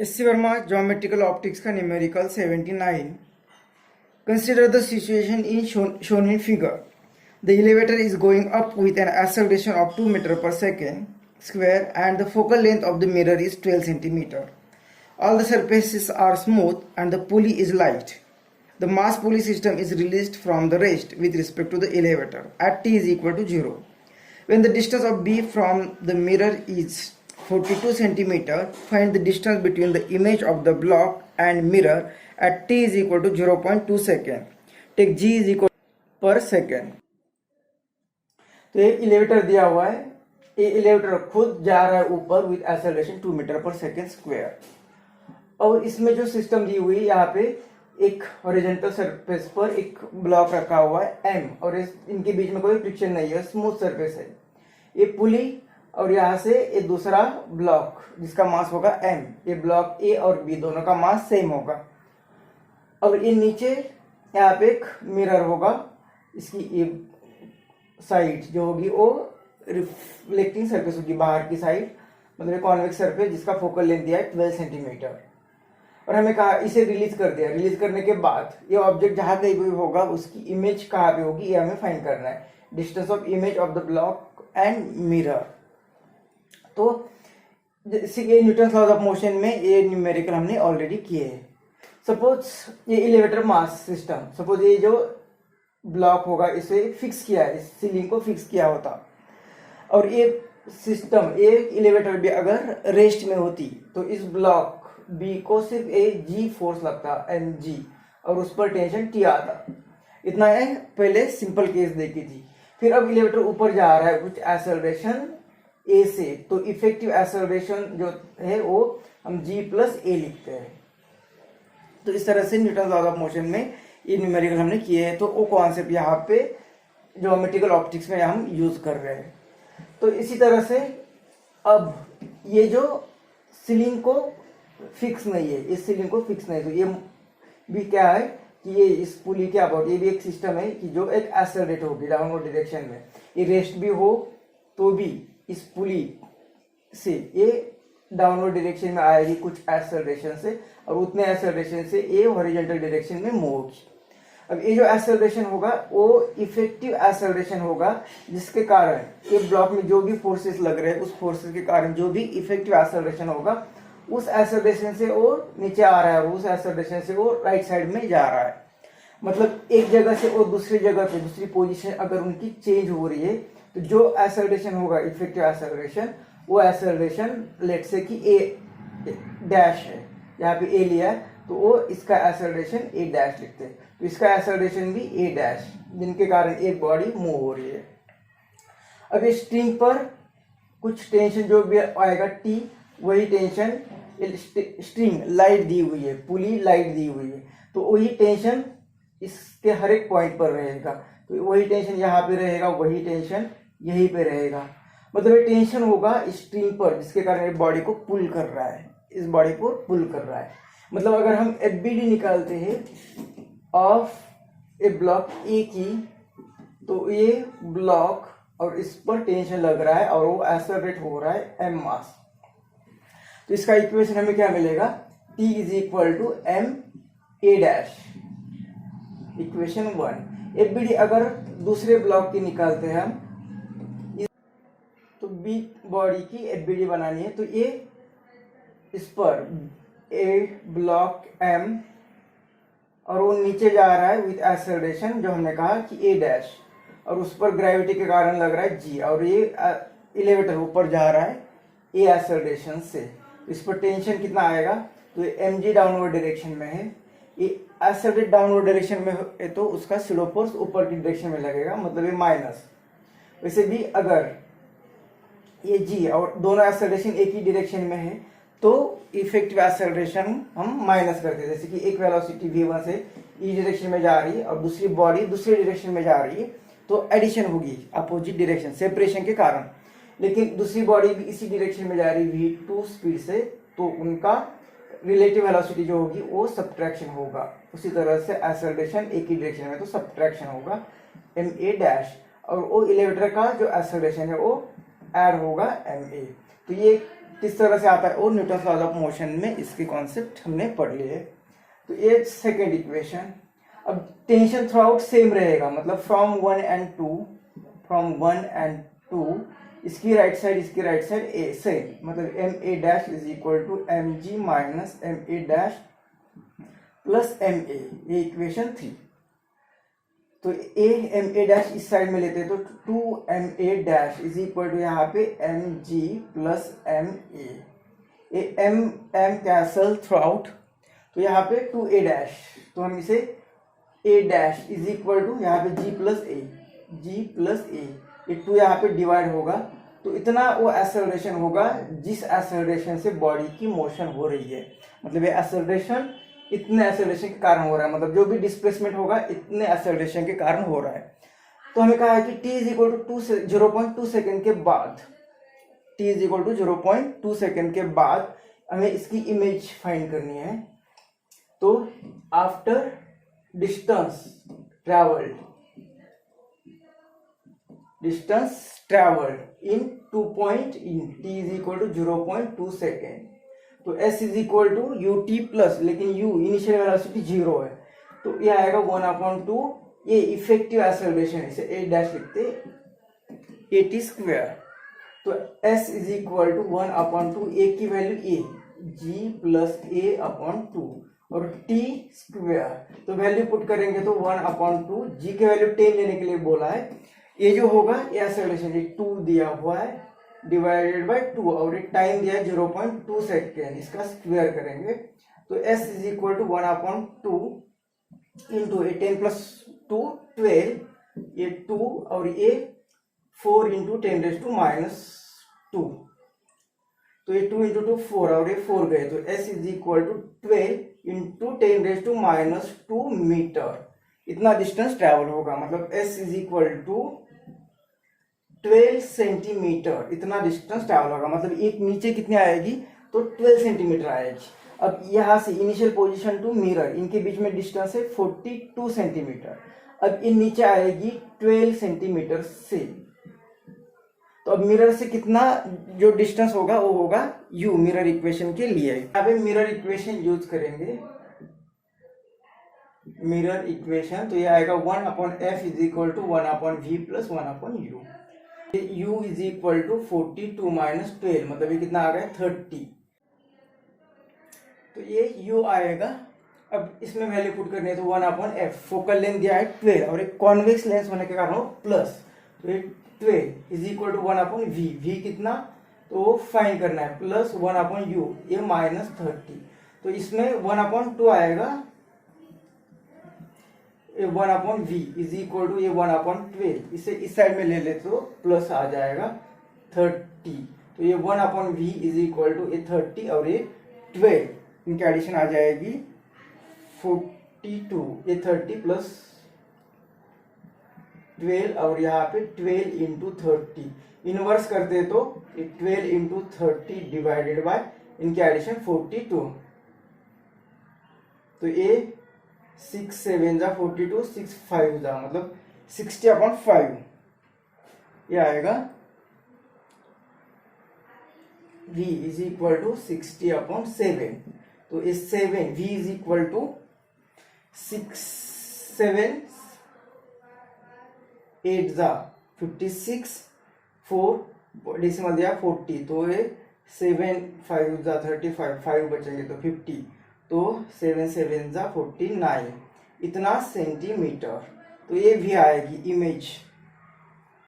S.C. Verma, Geometrical Optics का numerical 79. Consider the situation shown in figure. The elevator is going up with an acceleration of 2 meters per second square and the focal length of the mirror is 12 centimeters. All the surfaces are smooth and the pulley is light. The mass pulley system is released from the rest with respect to the elevator at t is equal to 0. When the distance of B from the mirror is 42 centimeters, find the distance between the image of the block and mirror at t is equal to 0.2 second. Take g is equal per second. तो एक elevator दिया हुआ है, ये elevator खुद जा रहा है ऊपर विद एक्सेलरेशन 2 मीटर पर सेकेंड स्क्वायर और इसमें जो सिस्टम दी हुई है यहाँ पे एक हॉरिजॉन्टल सरफेस पर एक ब्लॉक रखा हुआ है m और इनके बीच में कोई फ्रिक्शन नहीं है, स्मूथ सरफेस है। ये पुली और यहाँ से ये दूसरा ब्लॉक जिसका मास होगा m, ये ब्लॉक a और b दोनों का मास सेम होगा और ये नीचे यहाँ पे एक मिरर होगा, इसकी ये साइड जो होगी वो रिफ्लेक्टिंग सरफेस होगी बाहर की साइड, मतलब कॉन्वेक्स सरफेस जिसका फोकल लेंथ दिया है 12 सेंटीमीटर और हमें कहा इसे रिलीज कर दिया। रिलीज करने के बाद ये ऑब्जेक्ट जहां कहीं भी होगा उसकी इमेज कहाँ पे होगी ये हमें फाइंड करना है, distance of image of the block and mirror. तो ये न्यूटन लॉज ऑफ मोशन में ये न्यूमेरिकल हमने ऑलरेडी किए हैं। सपोज ये एलिवेटर मास सिस्टम, सपोज ये जो ब्लॉक होगा इसे फिक्स किया है, इस सीलिंग को फिक्स किया होता और ये सिस्टम ये एलिवेटर भी अगर रेस्ट में होती तो इस ब्लॉक बी को सिर्फ ए जी फोर्स लगता एम जी और उस पर टेंशन टी आता। इतना है पहले सिंपल केस देखी थी। फिर अब एलिवेटर ऊपर जा रहा है कुछ एक्सेलरेशन ए से, तो इफेक्टिव एक्सेलरेशन जो है वो हम जी प्लस ए लिखते हैं। तो इस तरह से न्यूटन लॉ ऑफ मोशन में ये न्यूमेरिकल हमने किए हैं, तो वो कॉन्सेप्ट यहाँ पे ज्योमेट्रिकल ऑप्टिक्स में हम यूज कर रहे हैं। तो इसी तरह से अब ये जो सीलिंग को फिक्स नहीं है, इस सीलिंग को फिक्स नहीं, तो ये भी क्या है कि ये इस पुली के अबाउट ये भी एक सिस्टम है कि जो एक एक्सेलरेट होगी डाउनवर्ड डायरेक्शन में, ये रेस्ट भी हो तो भी इस पुली से ये डाउनवर्ड डायरेक्शन में आएगी कुछ एक्सेलरेशन से और उतने एक्सेलरेशन से ये हॉरिजॉन्टल डायरेक्शन में मूव होगी। अब ये जो एक्सेलरेशन होगा वो इफेक्टिव एक्सेलरेशन होगा जिसके कारण ये ब्लॉक में जो भी फोर्सेस लग रहे हैं उस फोर्सेस के कारण जो भी इफेक्टिव एक्सेलरेशन होगा उस एक्सेलरेशन से वो नीचे आ रहा है और उस एक्सेलरेशन से वो राइट साइड में जा रहा है। मतलब एक जगह से और दूसरी जगह पे दूसरी पोजीशन अगर उनकी चेंज हो रही है तो जो एक्सेलरेशन होगा इफेक्टिव एक्सेलरेशन वो एक्सेलरेशन लेट से कि ए डैश है, यहाँ पे ए लिया है तो वो इसका एक्सेलरेशन ए डैश लिखते हैं, तो इसका एक्सेलरेशन भी ए डैश, जिनके कारण एक बॉडी मूव हो रही है। अब इस स्ट्रिंग पर कुछ टेंशन जो भी आएगा टी, वही टेंशन स्ट्रिंग लाइट दी हुई है, पुली लाइट दी हुई है, तो वही टेंशन इसके हर एक पॉइंट पर रहेगा, तो वही टेंशन यहाँ पे रहेगा, वही टेंशन यहीं पे रहेगा। मतलब ये टेंशन होगा स्ट्रिंग पर जिसके कारण ये बॉडी को पुल कर रहा है, इस बॉडी को पुल कर रहा है। मतलब अगर हम एफ बी डी निकालते हैं ऑफ ए ब्लॉक ए की, तो ये ब्लॉक और इस पर टेंशन लग रहा है और वो एक्सेलरेट हो रहा है एम मास, तो इसका इक्वेशन हमें क्या मिलेगा, T is equal to M A dash, equation 1। F B D अगर दूसरे ब्लॉक की निकालते हैं हम, तो बी बॉडी की एफ बी डी बनानी है, तो ये इस पर ए ब्लॉक एम और वो नीचे जा रहा है विथ एक्सेलरेशन जो हमने कहा कि ए डैश और उस पर ग्रेविटी के कारण लग रहा है जी और ये एलिवेटर ऊपर जा रहा है ए एक्सेलरेशन से, इस पर टेंशन कितना आएगा, तो एम जी डाउनवर्ड डायरेक्शन में है, ये एक्सेलरेट डाउनवर्ड डायरेक्शन में है तो उसका स्लो फोर्स ऊपर की डायरेक्शन में लगेगा, मतलब ये माइनस। वैसे भी अगर ये जी और दोनों एक्सेलरेशन एक ही डायरेक्शन में है तो इफेक्टिव एक्सेलरेशन हम माइनस करते हैं, जैसे कि एक वेलोसिटी v1 से ई डायरेक्शन में जा रही है और दूसरी बॉडी दूसरी डायरेक्शन में जा रही है तो एडिशन होगी अपोजिट डायरेक्शन सेपरेशन के कारण, लेकिन दूसरी बॉडी भी इसी डायरेक्शन में जा रही है v2 स्पीड से, तो उनका रिलेटिव वेलोसिटी जो होगी वो सब्ट्रैक्शन होगा। उसी तरह से एक्सेलरेशन एक ही डायरेक्शन में तो सब्ट्रैक्शन होगा एम ए डैश और वो एलिवेटर का जो एक्सेलरेशन है वो ऐड होगा एम ए। तो ये किस तरह से आता है और न्यूटन लॉज ऑफ मोशन में इसके कॉन्सेप्ट हमने पढ़ लिए। तो ये सेकेंड इक्वेशन। अब टेंशन थ्रू आउट सेम रहेगा, मतलब फ्रॉम 1 and 2 इसकी राइट साइड ए सेम, मतलब M A dash is equal to M G minus M A dash plus M A, ये इक्वेशन 3। तो ए एम ए डैश इस side में लेते हैं तो 2 M A dash is equal to यहाँ पे M G plus M A, M cancel through out, तो यहाँ पे 2 ए डैश, तो हम इसे ए डैश इज इक्वल टू यहाँ पे जी प्लस ए, ये 2 यहाँ पे डिवाइड होगा, तो इतना वो एक्सेलरेशन होगा जिस एक्सेलरेशन से बॉडी की मोशन हो रही है, मतलब ये एक्सेलरेशन इतने एक्सेलरेशन के कारण हो रहा है, मतलब जो भी डिस्प्लेसमेंट होगा इतने एक्सेलरेशन के कारण हो रहा है। तो हमें कहा है कि t is equal to 0.2 second के बाद, t is equal to 0.2 second के बाद हमें इसकी इमेज फाइंड करनी है। तो after distance travelled in 2 point in t is equal to 0.2 second, तो s is equal to U T plus, लेकिन u इनिशियल वेलोसिटी 0 है, तो ये आएगा 1/2, ये इफेक्टिव एक्सेलरेशन, इसे a डैश लिखते a t स्क्वायर, तो s is equal to 1/2, a की value a, g plus a/2 और t स्क्वायर, तो वैल्यू पुट करेंगे तो 1/2, g की वैल्यू 10 लेने के लिए बोला है, ये जो होगा ये एक्सेलरेशन 2 दिया हुआ है डिवाइडेड बाय 2 और एक टाइम दिया है 0.2 सेकेंड, इसका स्क्वायर करेंगे तो s is equal to 1/2 into 10 plus 2 12, ये 2 और ये 4 इंटू 10⁻², तो ये 2 इंटू 2 4 और ये 4 गए, तो s is equal to 12 into 10⁻² metre, इतना डिस्टेंस ट्रेवल होगा, मतलब s is equal to 12 centimetre, इतना डिस्टेंस ट्रैवल होगा, मतलब एक नीचे कितनी आएगी तो 12 सेंटीमीटर आएगी। अब यहाँ से इनिशियल पोजीशन टू मिरर, इनके बीच में डिस्टेंस है 42 सेंटीमीटर, अब ये नीचे आएगी 12 सेंटीमीटर से, तो अब मिरर से कितना जो डिस्टेंस होगा वो होगा u मिरर इक्वेशन के लिए। यहाँ पे मिरर इक्वेशन यूज करेंगे, मिरर इक्वेशन, तो ये आएगा 1/f is equal to 1/v plus 1/u, u is equal to 42 minus 12, मतलब ये कितना आ गया 30, तो ये u आएगा। अब इसमें वैल्यू पुट करनी है तो 1/f, फोकल लेंथ दिया है 12 और एक कॉन्वेक्स लेंस होने के कारण वो प्लस, तो ये 12 is equal to 1/v, v कितना तो फाइंड करना है, प्लस 1/u, ये माइनस 30, तो इसमें 1/2 आएगा, 1/v इज इक्वल टू ये 1/12, इसे इस साइड में ले ले तो प्लस आ जाएगा 30, तो ये 1/v इज इक्वल टू ये 30 और ये 12, इनकी एडिशन आ जाएगी 42, ये 30 प्लस 12 और यहाँ पे 12 इंटू 30, इनवर्स करते तो ये 12 इंटू 30 डिवाइडेड बाय इनकी एडिशन 42, तो ये 6 7 जा 42, 6 5 जा मतलब 60/5, ये आएगा v इज इक्वल टू 60/7, तो इस 7 v इज इक्वल टू 6 7 8 जा 56, 4 डेसिमल दिया 40, तो ये 7 5 जा 35, 5 बचेंगे तो 50, तो 7 7 जा 49, इतना सेंटीमीटर, तो ये भी आएगी इमेज।